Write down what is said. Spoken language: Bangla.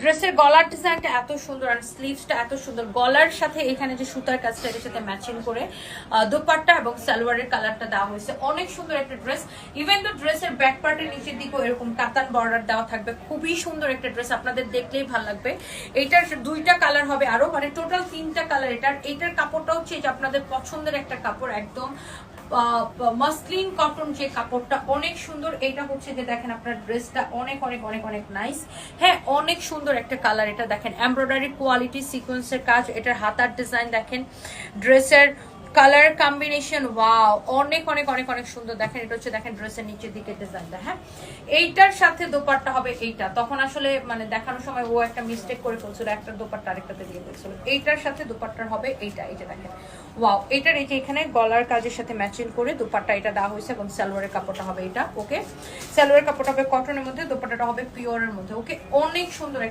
ড্রেসের গলার ডিজাইনটা এত সুন্দর আর স্লিভসটা এত সুন্দর, গলার সাথে এখানে যে সুতার কাজটা এর সাথে ম্যাচিং করে দোপাট্টা এবং সালোয়ারের কালারটা দেওয়া হয়েছে। অনেক সুন্দর একটা ড্রেস। ইভেন তো ড্রেসের ব্যাক পার্টের নিচের দিকেও এরকম কাতান বর্ডার দেওয়া থাকবে। খুবই সুন্দর একটা ড্রেস, আপনাদের দেখলেই ভালো লাগবে। এইটার দুইটা কালার হবে আরো, মানে টোটাল 3টা কালার। এটার কাপড়টা হচ্ছে যে আপনাদের পছন্দের একটা কাপড়, একদম মাসলিন কটন যে কাপড়টা, অনেক সুন্দর। এটা হচ্ছে যে দেখেন আপনার ড্রেসটা অনেক অনেক অনেক অনেক নাইস। হ্যাঁ, অনেক সুন্দর একটা কালার। এটা দেখেন এমব্রয়ডারি কোয়ালিটি সিকোয়েন্সের কাজ, এটার হাতার ডিজাইন দেখেন, ড্রেসের কালার কম্বিনেশন, ওয়াও, অনেক অনেক অনেক অনেক সুন্দর। দেখেন এটা হচ্ছে দেখেন ড্রেসের নিচের দিকে ডিজাইনটা। হ্যাঁ, এইটার সাথে দোপাট্টা হবে এইটা। তখন আসলে মানে দেখানোর সময় ও একটা মিস্টেক করে ফেলছিল, একটা দোপাট্টা আরেকটাতে দিয়ে ফেলছিল। এইটার সাথে দোপাট্টার হবে এইটা। এই যে দেখেন, ওয়াও, এটার এই যে এখানে গলার কাজের সাথে ম্যাচিং করে দোপাট্টা এটা দেওয়া হয়েছে এবং সালোয়ারের কাপড়টা হবে এটা। ওকে, সালোয়ারের কাপড়টা হবে কটনের মধ্যে, দোপাট্টাটা হবে পিওরের মধ্যে। ওকে, অনেক সুন্দর একটা